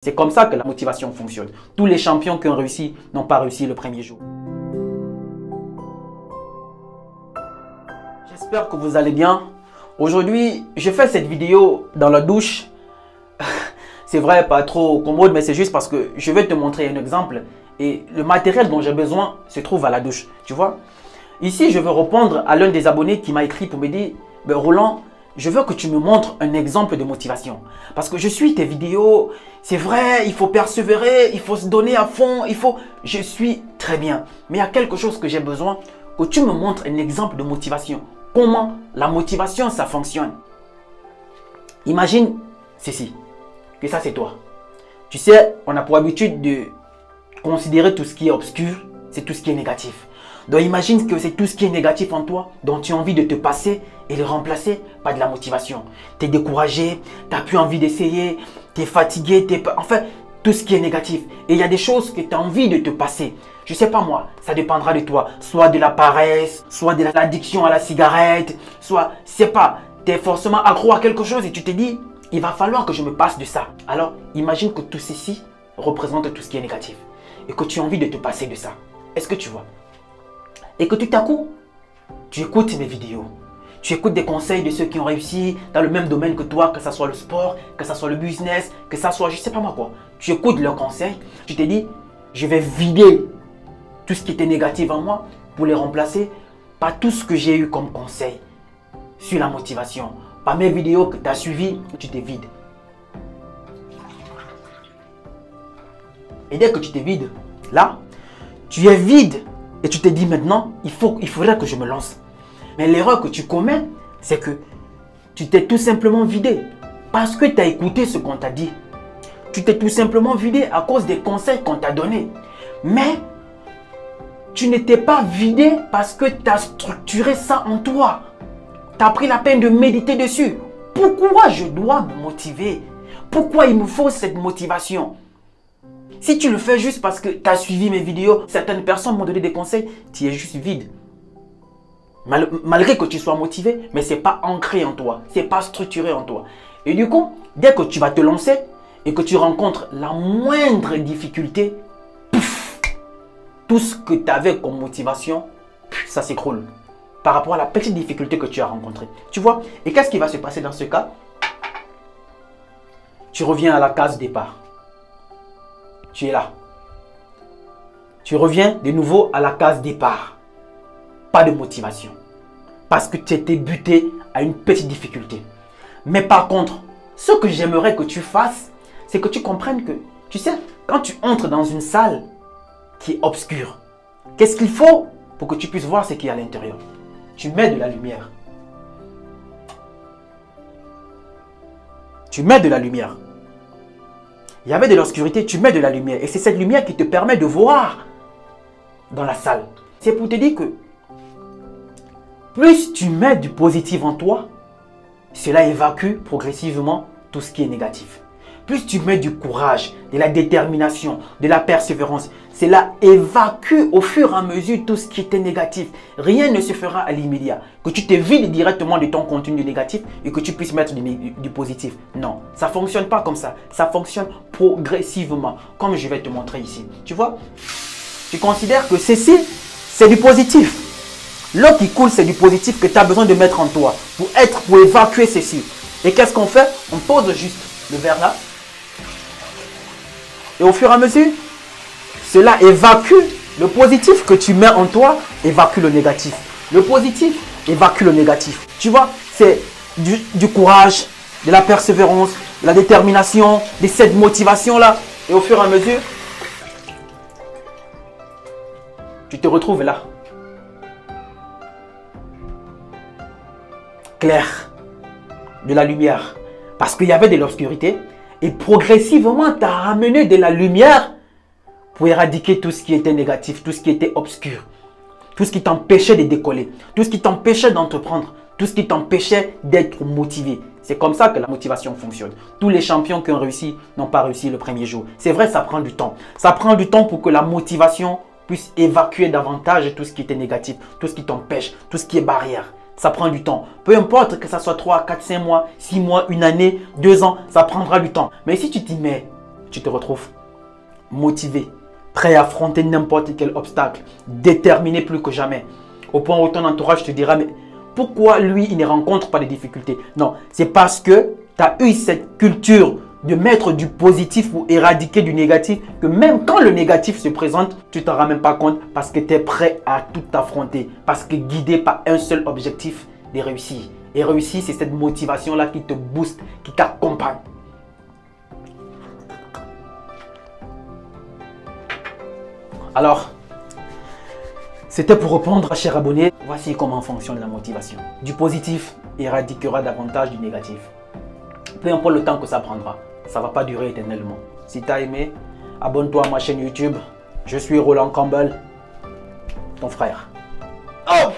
C'est comme ça que la motivation fonctionne. Tous les champions qui ont réussi n'ont pas réussi le premier jour. J'espère que vous allez bien. Aujourd'hui, je fais cette vidéo dans la douche. C'est vrai, pas trop commode, mais c'est juste parce que je vais te montrer un exemple. Et le matériel dont j'ai besoin se trouve à la douche. Tu vois? Ici, je veux répondre à l'un des abonnés qui m'a écrit pour me dire « Roland, je veux que tu me montres un exemple de motivation. Parce que je suis tes vidéos, c'est vrai, il faut persévérer, il faut se donner à fond, Je suis très bien. Mais il y a quelque chose que j'ai besoin, que tu me montres un exemple de motivation. Comment la motivation, ça fonctionne. Imagine ceci, que ça c'est toi. Tu sais, on a pour habitude de considérer tout ce qui est obscur, c'est tout ce qui est négatif. Donc imagine que c'est tout ce qui est négatif en toi, dont tu as envie de te passer et le remplacer par de la motivation. Tu es découragé, tu n'as plus envie d'essayer, tu es fatigué, enfin tout ce qui est négatif. Et il y a des choses que tu as envie de te passer. Je ne sais pas moi, ça dépendra de toi. Soit de la paresse, soit de l'addiction à la cigarette, soit, je sais pas, tu es forcément accro à quelque chose et tu te dis, il va falloir que je me passe de ça. Alors imagine que tout ceci représente tout ce qui est négatif et que tu as envie de te passer de ça. Est-ce que tu vois? Et que tout à coup, tu écoutes mes vidéos. Tu écoutes des conseils de ceux qui ont réussi dans le même domaine que toi, que ce soit le sport, que ce soit le business, que ce soit je ne sais pas moi quoi. Tu écoutes leurs conseils, tu te dis, je vais vider tout ce qui était négatif en moi pour les remplacer par tout ce que j'ai eu comme conseil sur la motivation. Par mes vidéos que tu as suivies, tu te vides. Et dès que tu te vides, là, tu es vide. Et tu te dis maintenant, il faudrait que je me lance. Mais l'erreur que tu commets, c'est que tu t'es tout simplement vidé. Parce que tu as écouté ce qu'on t'a dit. Tu t'es tout simplement vidé à cause des conseils qu'on t'a donnés. Mais tu n'étais pas vidé parce que tu as structuré ça en toi. Tu as pris la peine de méditer dessus. Pourquoi je dois me motiver? Pourquoi il me faut cette motivation? Si tu le fais juste parce que tu as suivi mes vidéos, certaines personnes m'ont donné des conseils, tu es juste vide. Malgré que tu sois motivé, mais ce n'est pas ancré en toi, ce n'est pas structuré en toi. Et du coup, dès que tu vas te lancer et que tu rencontres la moindre difficulté, pouf, tout ce que tu avais comme motivation, ça s'écroule par rapport à la petite difficulté que tu as rencontrée. Tu vois? Et qu'est-ce qui va se passer dans ce cas? Tu reviens à la case départ. Tu es là. Tu reviens de nouveau à la case départ. Pas de motivation. Parce que tu étais buté à une petite difficulté. Mais par contre, ce que j'aimerais que tu fasses, c'est que tu comprennes que, tu sais, quand tu entres dans une salle qui est obscure, qu'est-ce qu'il faut pour que tu puisses voir ce qu'il y a à l'intérieur? Tu mets de la lumière. Tu mets de la lumière. Il y avait de l'obscurité, tu mets de la lumière. Et c'est cette lumière qui te permet de voir dans la salle. C'est pour te dire que plus tu mets du positif en toi, cela évacue progressivement tout ce qui est négatif. Plus tu mets du courage, de la détermination, de la persévérance, cela évacue au fur et à mesure tout ce qui était négatif. Rien ne se fera à l'immédiat. Que tu te vides directement de ton contenu négatif et que tu puisses mettre du positif. Non, ça ne fonctionne pas comme ça. Ça fonctionne progressivement, comme je vais te montrer ici. Tu vois? Tu considères que ceci, c'est du positif. L'eau qui coule, c'est du positif que tu as besoin de mettre en toi pour évacuer ceci. Et qu'est-ce qu'on fait? On pose juste le verre là. Et au fur et à mesure, cela évacue le positif que tu mets en toi, évacue le négatif. Le positif évacue le négatif. Tu vois, c'est du courage, de la persévérance, de la détermination, de cette motivation-là. Et au fur et à mesure, tu te retrouves là. Clair, de la lumière. Parce qu'il y avait de l'obscurité. Et progressivement, tu as ramené de la lumière pour éradiquer tout ce qui était négatif, tout ce qui était obscur, tout ce qui t'empêchait de décoller, tout ce qui t'empêchait d'entreprendre, tout ce qui t'empêchait d'être motivé. C'est comme ça que la motivation fonctionne. Tous les champions qui ont réussi n'ont pas réussi le premier jour. C'est vrai, ça prend du temps. Ça prend du temps pour que la motivation puisse évacuer davantage tout ce qui était négatif, tout ce qui t'empêche, tout ce qui est barrière. Ça prend du temps. Peu importe que ça soit 3, 4, 5 mois, 6 mois, une année, 2 ans, ça prendra du temps. Mais si tu t'y mets tu te retrouves motivé, prêt à affronter n'importe quel obstacle, déterminé plus que jamais. Au point où ton entourage te dira, mais pourquoi lui, il ne rencontre pas de difficultés? Non, c'est parce que tu as eu cette culture de mettre du positif pour éradiquer du négatif, que même quand le négatif se présente, tu ne t'en rends même pas compte parce que tu es prêt à tout affronter, parce que guidé par un seul objectif, de réussir. Et réussir, c'est cette motivation-là qui te booste, qui t'accompagne. Alors, c'était pour répondre, cher abonné. Voici comment fonctionne la motivation. Du positif éradiquera davantage du négatif. Peu importe le temps que ça prendra, ça ne va pas durer éternellement. Si tu as aimé, abonne-toi à ma chaîne YouTube. Je suis Roland Campbell, ton frère. Oh!